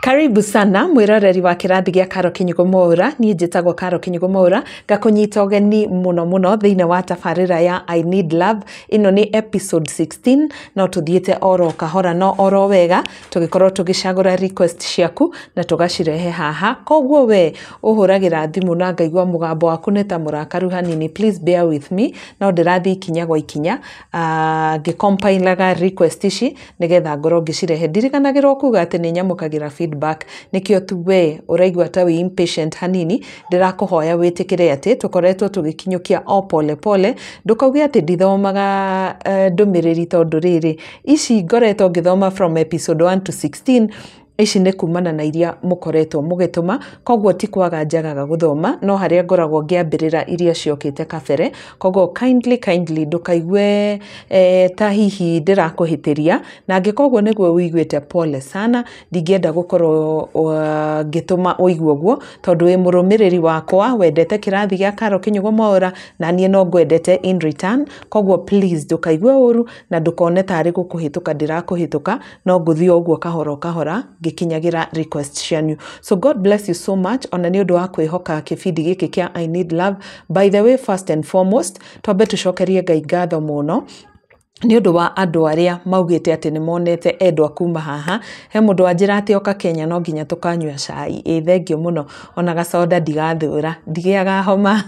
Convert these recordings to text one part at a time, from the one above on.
Karibu sana mwiroreri wa kirathi gya KINYUGO MWAURA ni njitagwo KINYUGO MWAURA gakunyita ugeni muno thiine wa tabarira ya I Need Love. Ino ni episode 16 no tuthiete oro kahora no oro wega tugikorwo tugicagura request ciaku na tugacirehe haha. Koguo we uhuragira thimu na ngaigwa mugambo waku neta murakaru hanini, please bear with me. No ndirathi ikinya gwa ikinya ngicompilaga request ici nigetha ngorwo ngicirehe. Ndirikanagirwo kuga ati ni nyamukagira feedback nikio tu we uraigwa ta wi impatient hanini. Ndirakuhoya witikire ati tukoretwo tugikinyukia o pole pole, ndukauge ati ndithomaga ndumiriri tondu riri ici ngoretwo ngithoma from episode 1 to 16. Ici ne kumana na iria mukoretwo mugituma, koguo ti kwaga njagaga guthoma no haria ngoragwo ngiambirira iria ciokite kabere. Koguo kindly ndukaigwe ta hihi ndirakuhitiria, na ngikoguo niguo wiguite pole sana. Ndingienda gukorwo ngituma uigwe guo tondu wi murumiriri wakwa wendete kirathi gya KINYUGO MWAURA na nie no ngwendete in return. Koguo please ndukaigwe uru na ndukone tari gukuhituka ndirakuhituka, no nguthi oguo kahora gikinyagira request cianyu. So God bless you so much ona ni undu wa kwihoka kibindi giki kia I Need Love. By the way, first and foremost twambe tucokerie Ngai ngatho muno ni undu wa andu aria maugite ati ni monete endwa kuma haha. He mundu anjira ati oka Kenya no nginya tukanyua cai. Thengio muno, ona gacoda ndigathura, ndigiaga homa.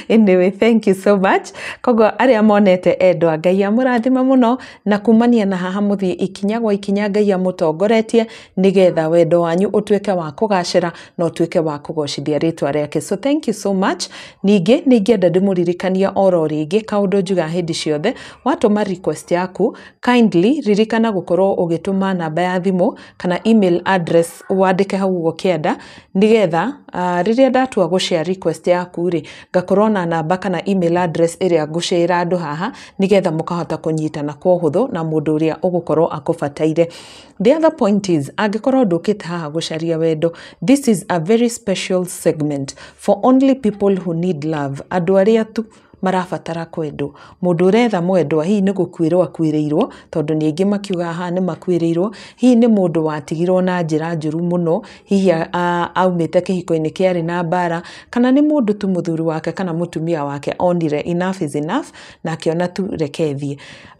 Anyway, thank you so much. Koguo aria monete endwa, Ngai amurathima muno na kumania na haha muthie ikinya gwa ikinya Ngai amutongoretie nigetha wendo wanyu utuike wa kugacira no utuike wa kugocithia ritwa riake. So thank you so much. Ningi ningienda ndimuririkania oro ringi kaundu njuga hindi ciothe watuma request yaku, kindly ririkana gukorwo ugituma namba ya thimu kana email address wandike hau ukienda nigetha riria ndatua gushare request yaku ri ngakorwo na namba kana email address iria ngushira andu haha nigetha mukahota kunyitana kwa uhuthu na mundu uria ugukorwo akubataire. The other point is angikorwo ndukite haha gucaria wendo, this is a very special segment for only people who need love. Andu aria tu marabatara kwendo, mundu uretha mwendwa hihi ni gukwirwo akwiriirwo tondu ni aingi makiuga haha ni makwiriirwo, hihi ni mundu watigirwo na njira njuru muno, hihi aumite kihiko-ini kiari na mbara, kana ni mundu tu muthuri wake kana mutumia wake onire enough is enough na akiona tu rekethie.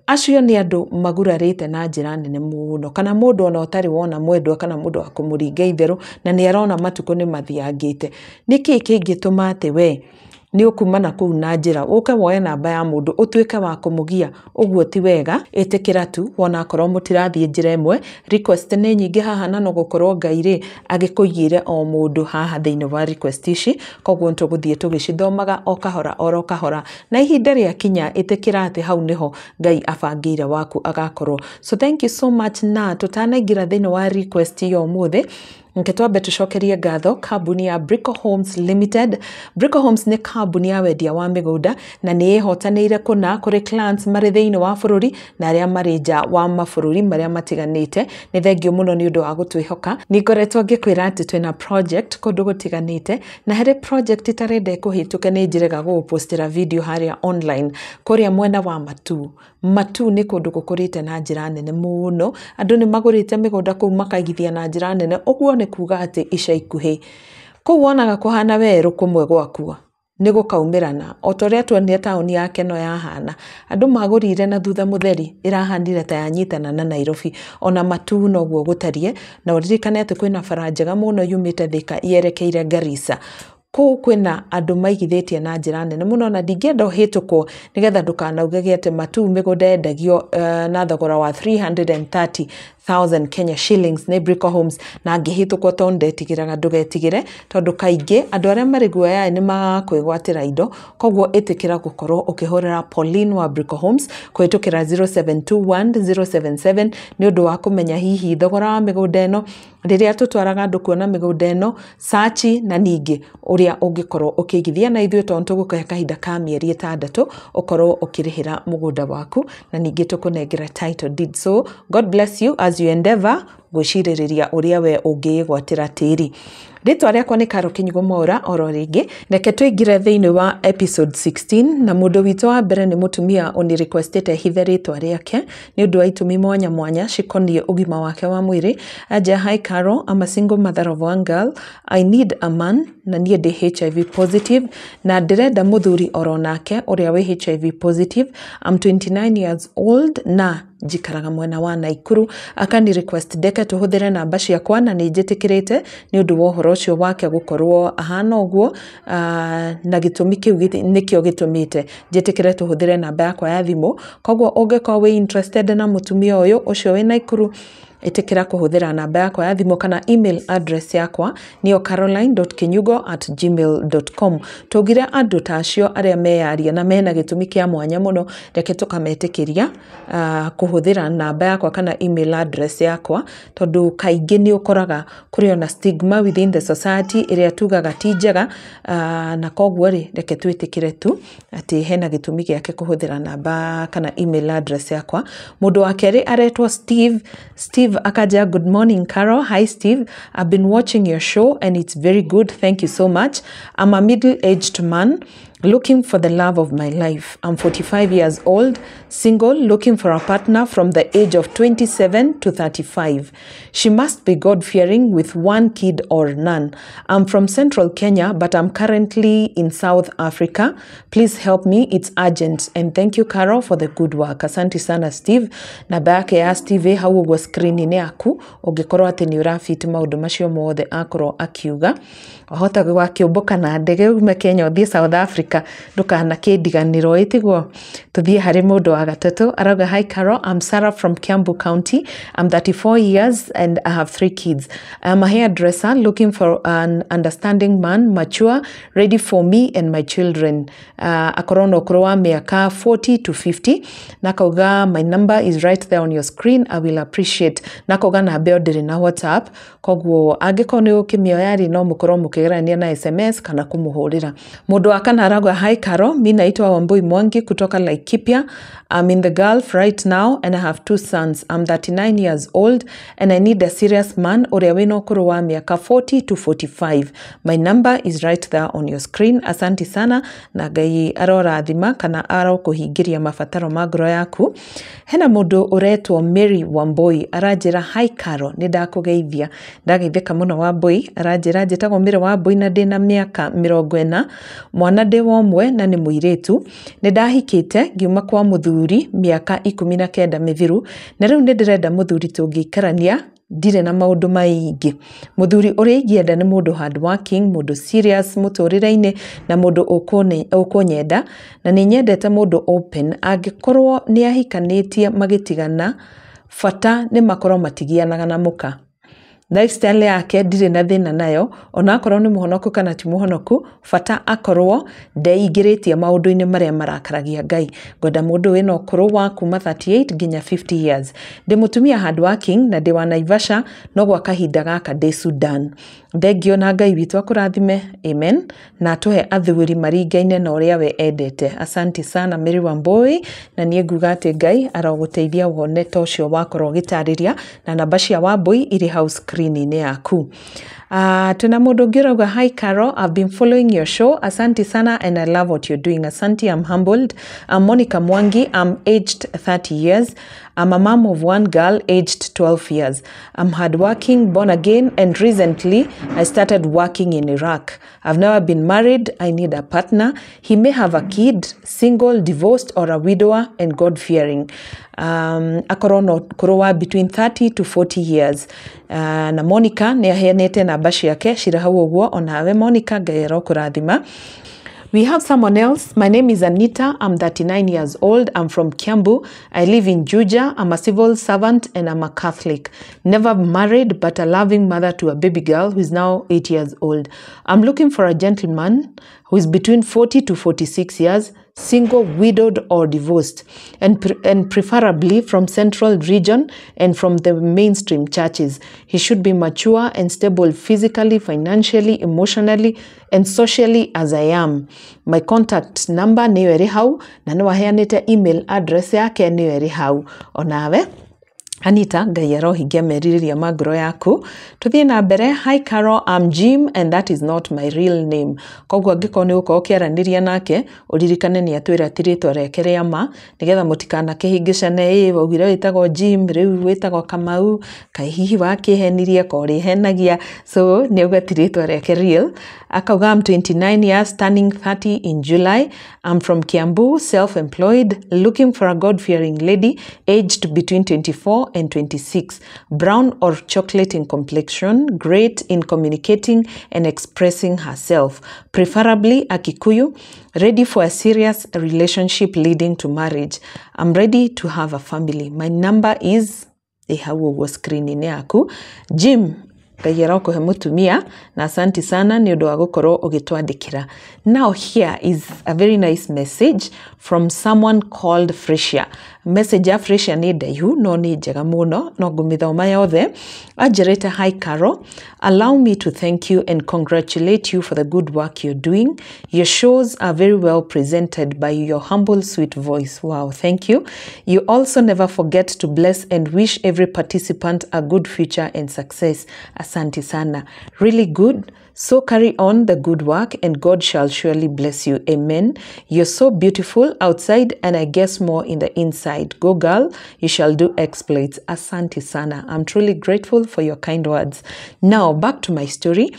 Acio ni andu magurarite na njira nene muno, kana mundu ona utari wona mwendwa kana mundu wa kumuringa itheru na ni arona matuko ni mathiangite. Niki kingituma ati we ni ukumana kuu na njira uke woe namba ya mundu utuike wa kumugia? Uguo ti wega. Itikira tu wona korwo mutirathie njira imwe, request ni nyingi haha na no gukorwo Ngai ri agikuigire o mundu haha thiini wa request ici. Koguo tuguthie tugicithomaga o kahora na ihinda ria kinya itikira ati hau niho Ngai abangire waku agakorwo. So thank you so much. Na tutanaingira thiini wa request yo muthi nketwambe tucokerie ngatho kambuni ya Brico Homes Limited. Brico Homes ni kambuni ya wendia wa migunda na ni ihotanire kuna kuri clients mari thiini wa bururi na aria mari nja wa mabururi maria matiganite. Ni thengio muno ni undu wa gutwihoka. Ni ngoretwo ngikwira ati twina project kundu gutiganite, na here project itarende kuhituke ni njirega gupostira video haria online kuria mwena wa Matu ni kundu gukurite na njira nene muno. Andu ni magurite migunda kuu makaigithia na njira nene. Uguo ni kuga ati ica ikuhi kuu wonaga kuhana weru kumwe gwakua ni gukaumirana o toria tuonire tauni yake no yahana. Andu magurire na thutha mutheri irahanire ta yanyitana na Nairobi. Ona Matu no guo gutarie, na uririkane ati kwina bara njega muno yumite Thika yerekeire Garissa. Kuu kwina andu maigithitie na njira nene muno na ndingienda hitukwo nigetha ndukanauge ati Matu migunda endagio na thogora wa 330,000 Kenya shillings ni Brico Homes na ngihitukwo tondu ndetigiraga ndugetigire tondu kaingi andu aria mari guoya ni magakwigwatira indo. Koguo itikira gukorwo ukihorera Pauline wa Brico Homes kwitukira 0721 ni undu wa kumenya hihi thogora wa migunda eno riria tutwaraga andu kuona migunda eno search na ningi uria ungikorwo ukigithia na ithuĩ tondu tugukahe kahinda ka mieri 6 ukorwo ukirihira mugunda waku na ningi tukunengera title deed. So God bless you as you endeavor gwiciririria uria we ungigwatira tiri. Ritwa rĩakwa nĩ Karo Kinyugo Mwaura oro rĩngĩ. Reke tũingĩre thĩinĩ wa episode 16 na mũndũ witũ wa mbere nĩ mũtumia oni requestete hithe rĩtwa rĩake nĩ ũndũ wa itũmi mwanya mwanya cikoniĩ ũgima wake wa mwĩrĩ. Anja, hi Karo, I'm a single mother of one girl. I need a man na niĩ ndĩ HIV positive na ndĩrenda mũthuri oro nake ũrĩa wĩ HIV positive. I'm 29 years old na njikaraga mwena wa Naikuru. Akani request ndeke tũhũthĩre namba ciakwa na nĩ njĩtĩkĩrĩte nĩ ũndũ wa ũhoro ũcio wake gũkorwo ahana ũguo, na gĩtũmi kĩu nĩkĩo gĩtũmĩte njĩtĩkĩre tũhũthĩre namba yakwa ya thimũ. Koguo ũngĩkorwo wĩ interested na mũtumia ũyũ ũcio wĩ Naikuru, ĩtĩkĩra kũhũthĩra namba yakwa ya thimũ kana email address yakwa nĩyo caroline.kinyugo@gmail.com. Tũgire andũ tacio arĩa meyaria na mena gĩtũmi kĩa mwanya mũno, reke tũkametĩkĩria kũhũthĩra namba yakwa kana email address yakwa, tondũ kaingĩ nĩ ũkoraga kũrĩ ona stigma within the society ĩrĩa tugaga ti njega, na koguo rĩ reke twĩtĩkĩre tu atĩ hena gĩtũmi gĩake kũhũthĩra namba kana email address yakwa. Mũndũ wa kerĩ aretwo Steve akaja, good morning Karo. Hi Steve, I've been watching your show and it's very good, thank you so much. I'm a middle-aged man looking for the love of my life. I'm 45 years old, single, looking for a partner from the age of 27 to 35. She must be God-fearing with one kid or none. I'm from Central Kenya, but I'm currently in South Africa. Please help me, it's urgent. And thank you, Karo, for the good work. Asante sana, Steve. Na yake ya Steve hau ũguo screen-inĩ yaku, ũngĩkorwo atĩ nĩ ũrafiti maũndũ macio mothe akorwo akiuga. Wahota gwakĩũmbũka na ndege ume Kenya ũthiĩ South Africa, ndũkana kĩndiganĩro ĩtiguo. Tũthiĩ harĩ mũndũ wa gatatũ, arauga, hi Karo, I'm Sarah from Kiambu County. I'm 34 years and I have 3 kids. I'm a hairdresser looking for an understanding man, mature, ready for me and my children. Akorwo na ũkũrũ wa mĩaka 40 to 50. Nakauga, my number is right there on your screen. I will appreciate. Nakauga namba ĩyo ndĩrĩ na WhatsApp. Koguo angĩkorwo nĩ ũkĩmĩoya rĩ no mũkorwo mũkĩgerania na SMS kana kũmũhũrĩra. Mũndũ wa kana arauga, hi Karo, mimi naitwa Wambui Mwangi kutoka Laikipia. I'm in the Gulf right now and I have 2 sons. I'm 39 years old and I need a serious man ũrĩa wĩna ũkũrũ wa mĩaka 40 to 45. My number is right there on your screen. Asante sana na Ngai arorathima kana arokũhingĩria mabataro ma ngoro yaku. Hena mũndũ ũretwo Mary Wambui aranjĩra, hi Karo, nĩ ndakũgeithia. Ndageithĩka mũno Wambui. Aranjĩra njĩtagwo Mary Wambui na ndĩna mĩaka 40, mwana ndĩ wa ũmwe na nĩ mũirĩtu. Nĩ ndahikĩte ngiuma kwa mũthuri mĩaka 19 mĩthiru na rĩu nĩ ndĩrenda mũthuri tũngĩikarania, ndirĩ na maũndũ maingĩ. Mũthuri ũrĩa ingĩenda nĩ mũndũ hardworking, mũndũ serious mũtũrĩre-inĩ na mũndũ ũkũnyenda, na nĩ nyendete mũndũ open. Angĩkorwo nĩ ahikanĩtie magĩtigana, bata nĩ makorwo matigianaga na mũka. Lifestyle yake ndirĩ na thĩna nayo, ona akorwo nĩ mũhonoku kana ti mũhonoku, bata akorwo ndeingĩrĩtie maũndũ-inĩ marĩa marakaragia Ngai. Ngwenda mũndũ wĩna ũkũrũ wa kuma 38 nginya 50 years. Ndĩ mũtumia hardworking na ndĩ wa Naivasha, no gwa kahinda gaka ndĩ Sudan. Thengio na Ngai witũ akũrathime, amen, na tũhe athuri maringaine na ũrĩa we endete. Asante sana Mary Wambui, na niĩ nguga atĩ Ngai arogũteithia wone ta ũcio wakorwo gĩtarĩria, na namba cia Wambui irĩ hau screen-inĩ yaku. Tuna mũndũ ũngĩ arauga, hi Karo, I've been following your show. Asante sana and I love what you're doing. Asante, I'm humbled. I'm Monica Mwangi. I'm aged 30 years. I'm a mom of 1 girl aged 12 years. I'm hardworking, born again, and recently I started working in Iraq. I've never been married. I need a partner. He may have a kid, single, divorced, or a widower, and God-fearing. Akorono kurowa between 30 to 40 years. Na Monica nĩ aheanĩte namba ciake cira hau ũguo, onawe Monica Ngai arokũrathima. We have someone else. My name is Anita. I'm 39 years old. I'm from Kiambu. I live in Juja. I'm a civil servant and I'm a Catholic. Never married, but a loving mother to a baby girl who is now 8 years old. I'm looking for a gentleman who is between 40 to 46 years, single, widowed, or divorced, and preferably from Central region and from the mainstream churches. He should be mature and stable physically, financially, emotionally, and socially as I am. My contact number nĩyo ĩrĩ hau, na nĩ waheanĩte email address yake nĩyo ĩrĩ hau. Onawe Anita, Ngai arohingia merirĩria ma ngoro yaku. Tuthie na mbere. Hi Carol, I'm Jim and that is not my real name. Koguo angĩkorwo nĩ gũkorwo ũkĩaranĩria nake, ũririkane nĩ atwĩra ti rĩtwa rĩake rĩa ma, nĩgetha mũtikana kĩhĩngĩcane, waugire wĩtagwo Jim, rĩu wĩtagwo Kamau, kaĩ hihi wakĩhenirie ko rĩhenagia. So nĩ auga ti rĩtwa rĩake real. Akauga I'm 29 years, turning 30 in July. I'm from Kiambu, self-employed, looking for a God-fearing lady, aged between 24 and 26, brown or chocolate in complexion, great in communicating and expressing herself, preferably a Kikuyu, ready for a serious relationship leading to marriage. I'm ready to have a family. My number is screen yaku. Jim, Ngai arokuhe mutumia na asanti sana ni undu wa gukorwo ugitwandikira. Now here is a very nice message from someone called Freshia. Message ya Freshia ni ndaihu no ni njega muno no ngumithoma yothe. Anjirite, hi Carol, allow me to thank you and congratulate you for the good work you're doing. Your shows are very well presented by your humble sweet voice. Wow, thank you. You also never forget to bless and wish every participant a good future and success. Asante sana. Really good. So carry on the good work and God shall surely bless you. Amen. You're so beautiful outside and I guess more in the inside. Go girl, you shall do exploits. Asante sana. I'm truly grateful for your kind words. Now back to my story.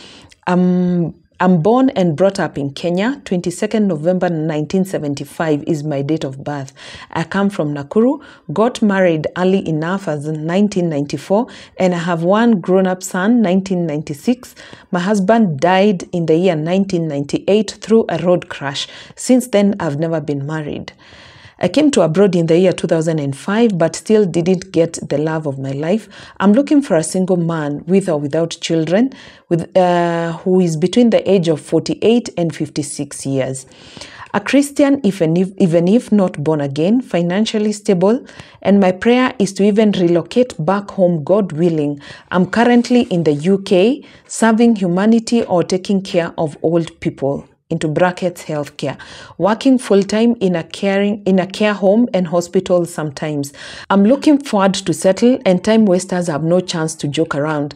I'm born and brought up in Kenya. 22nd November 1975 is my date of birth. I come from Nakuru, got married early enough as in 1994, and I have one grown-up son, 1996. My husband died in the year 1998 through a road crash. Since then, I've never been married. I came to abroad in the year 2005, but still didn't get the love of my life. I'm looking for a single man with or without children, who is between the age of 48 and 56 years. A Christian, even if not born again, financially stable, and my prayer is to even relocate back home, God willing. I'm currently in the UK, serving humanity or taking care of old people. Into brackets healthcare, working full-time in a care home and hospital sometimes. I'm looking forward to settle and time wasters have no chance to joke around.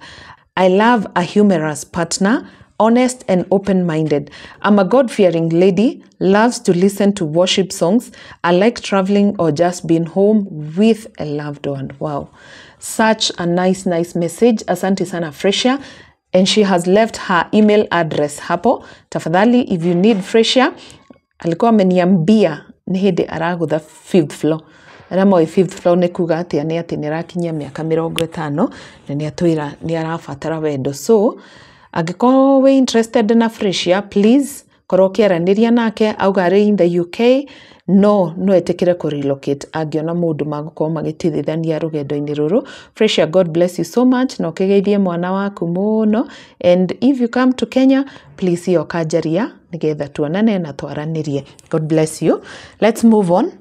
I love a humorous partner, honest and open-minded. I'm a God-fearing lady, loves to listen to worship songs. I like traveling or just being home with a loved one. Wow. Such a nice message. Asante sana Freshia. And she has left her email address hapo. Tafadhali, if you need Freshia, alikuwa ameniambia ni hindi aragutha 5th floor. Ramo 5th floor ni kuga ati nirakinyia miaka 50 na ni atwira ni arabatara wendo. So, angĩkorwo we interested na Freshia, please korwo kiaraniria nake auga in the UK. No etekire ko relocate agiona mundu magukorwo magitithithania rugendo-ini ruru. Freshia, God bless you so much na ukigeithie mwana waku muno, and if you come to Kenya, please iyo kajaria nigetha tuonane na twaranirie. God bless you. Let's move on.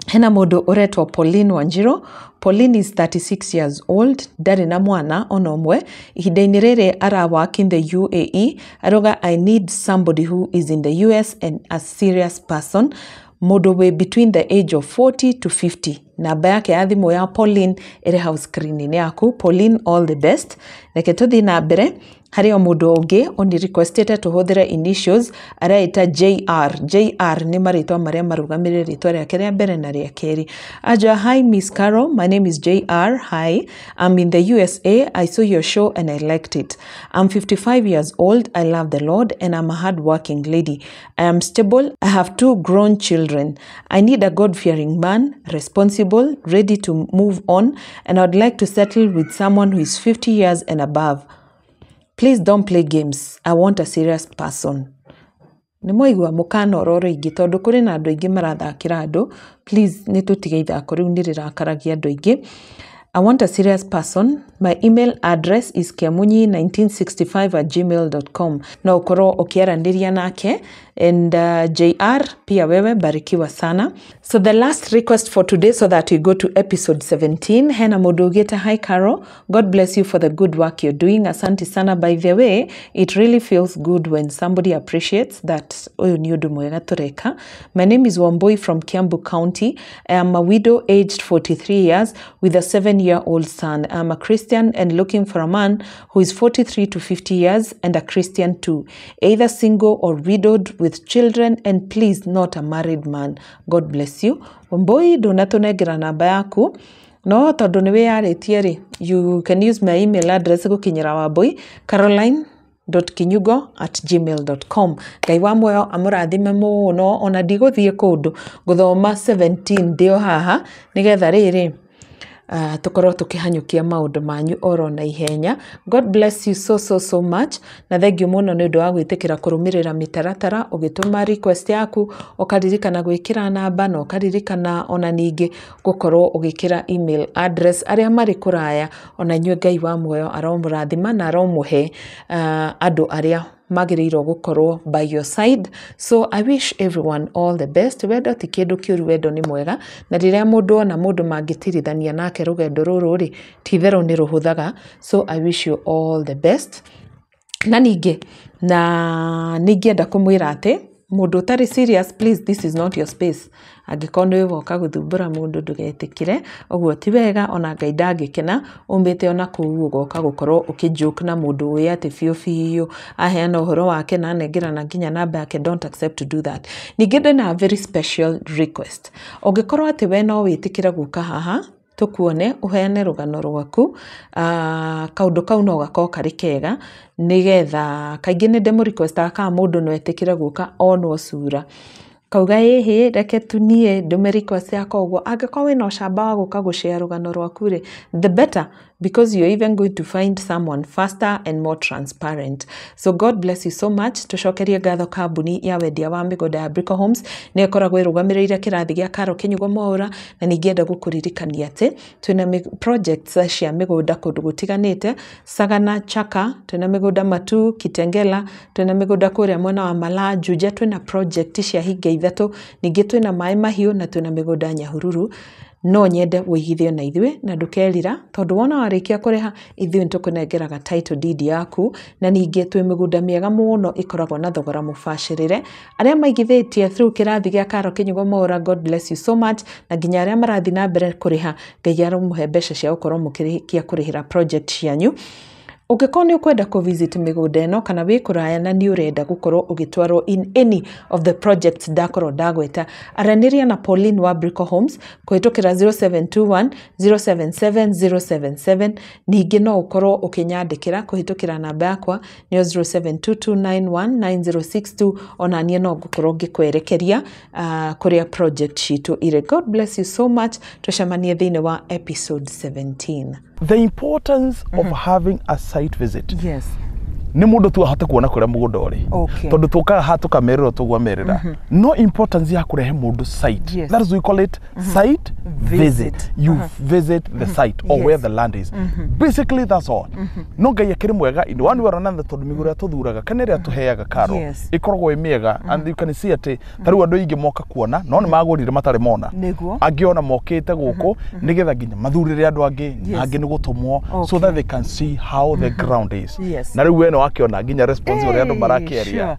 Hena mundu uretwo Pauline Wanjiro. Pauline is 36 years old, ndari na mwana ona umwe. Ihinda-ini riri ara work in the UAE. Aroga, I need somebody who is in the US and a serious person. Mundu we between the age of 40 to 50. Namba yake ya thimu ya Pauline iri house screen yaku. Pauline, all the best. Reke tuthi na mbere. Hari o mundu ungi oni requested tuhuthire initials araita JR. JR ni maritwa maria marugamirire ritwa riake ria mbere na ria keri. Aja, hi Miss Carol, my name is JR. Hi, I'm in the USA. I saw your show and I liked it. I'm 55 years old. I love the Lord and I'm a hard-working lady. I am stable. I have 2 grown children. I need a God-fearing man, responsible, ready to move on, and I'd like to settle with someone who is 50 years and above. Please don't play games. I want a serious person. Ni moigwa mukana ororo ingi tondu kuri na andu ingi marathakira andu. Please nitutige ithako riu nirirakaragia andu ingi. I want a serious person. My email address is kiamunyi1965@gmail.com. Na ukoro ukiaraniria nake, and JR pia wewe barikiwa sana. So the last request for today, so that we go to episode 17. Hena Modogeta, hi Carol. God bless you for the good work you're doing. Asante sana. By the way, it really feels good when somebody appreciates that. My name is Wamboi from Kiambu County. I am a widow aged 43 years with a 7 10-year-old son. I'm a Christian and looking for a man who is 43 to 50 years and a Christian too. Either single or widowed with children, and please not a married man. God bless you. Wamboi, donatunegera namba yaku. No, tondu niwe yarĩtie rĩ, you can use my email address gukinyira Wambui, caroline.kinyugo@gmail.com. Ngai wa muoyo amurathime muno, ona ndigũthiĩ kũndũ gũthoma 17 ndio haha nigetha rĩrĩ tukorwo tukihanyukia maundu manyu oro na ihenya. God bless you so much, na thank you muno ni undu wa gwitikira kurumirira mitaratara, ugituma request yaku, ukaririkana gwikira namba, na ukaririkana ona ningi gukorwo ugikira email address. Aria mari kuraya, ona nyue Ngai wa muoyo aromurathima na aromuhe andu aria magirirwo gukorwo by your side. So I wish everyone all the best. Wendo ti kindu kiuru, wendo ni mwega, na riria mundu ona mundu mangitirithania nake rugendo ruru ri tithero ni ruhuthaga. So I wish you all the best. Na ningi enda kumwira ati mundu utari serious, please, this is not your space. Angikono yoka guthumbura mundu ndugetikire, ogwo ti wega, ona Ngai ndangikena umbite ona kuu ugoka gukorwo ukijoke na mundu uya ati fiu aheana uhoro wake na negera na nginya namba yake. Don't accept to do that. Ningi ndina a very special request. Ongikorwo ati we no witikira guka haha tukuone uheane rugano rwaku, kaundu kau no gako kari kega nigetha kaingi ni demo request aka mundu no etikira guka onwo sura kauga ehe reke tunie ndume request yako ogwo. Angĩkorwo wĩna ũcamba wa gũka gũshare rugano rwaku rĩ, the better, because you're even going to find someone faster and more transparent. So God bless you so much. Tushokerie ngatho kambuni ya wendia wa mĩgũnda ya Brico Homes nĩ ĩkoragwo ĩrũgamĩrĩire kĩrathi gĩa Karo Kĩnyugo MWAURA, na ningĩ enda gũkũririkania atĩ twĩna projects cia mĩgũnda kũndũ gũtiganĩte: Sagana, Chaka, twĩna mĩgũnda Matu, Kitengela, twĩna mĩgũnda kũrĩa mwena wa Mala, Juja, twĩna project cia hinga ithatũ, ningĩ twĩna Maĩ Mahiũ, na twĩna mĩgũnda Nyahururu. No nyende wĩigithio na ithuĩ na ndukerira, tondu wona warĩkia kũrĩha ithuĩ nĩtũkũnengeraga title deed yaku, na ningĩ twĩ mĩgũnda mĩega mũno ĩkoragwo na thogora mũbacĩrĩre. Arĩa maigithĩtie through kĩrathi gĩa Karo Kĩnyugo MWAURA, God bless you so much, na nginya arĩa marathi na mbere kũrĩha, Ngai aromũhe mbeca cia gũkorwo mũkĩrĩkia kũrĩhĩra project cianyu. Ũngĩkorwo nĩ ũkwenda kũvisit mĩgũnda ĩno kana wĩ kũraya na nĩ ũrenda gũkorwo ũgĩtwarwo in any of the projects ndakorwo ndagweta, aranĩria na Pauline wa Brico Homes kũhĩtũkĩra 0721 077 077. Ningĩ no ũkorwo ũkĩnyandĩkĩra kũhĩtũkĩra namba yakwa nĩyo 0722919062. Ona niĩ no ngũkorwo ngĩkwerekeria kũrĩa project citũ irĩ. God bless you so much. Tucemanie thĩinĩ wa episode 17. The importance of having a site visit. Yes. Ni mundu tu ahote kuona kuria mugunda uri. Okay. Tondu tuka hatuka merero tugwa merera. No importance ya kurehe mundu site. Yes. That is we call it site visit. You visit the site or where the land is. Basically that's all. No Ngai akiri mwega in one way or another tondu migura tuthuraga kana ria tuheaga Karo. Yes. Ikoragwo imiega and you can see ati taru andu ingi moka kuona no ni magurire matare mona. Angiona mokite guku nigetha nginya mathurire andu angi angi ni gutumwo so that they can see how the ground is. Yes. Na riu weno akiona nginya response ore andu marakiaria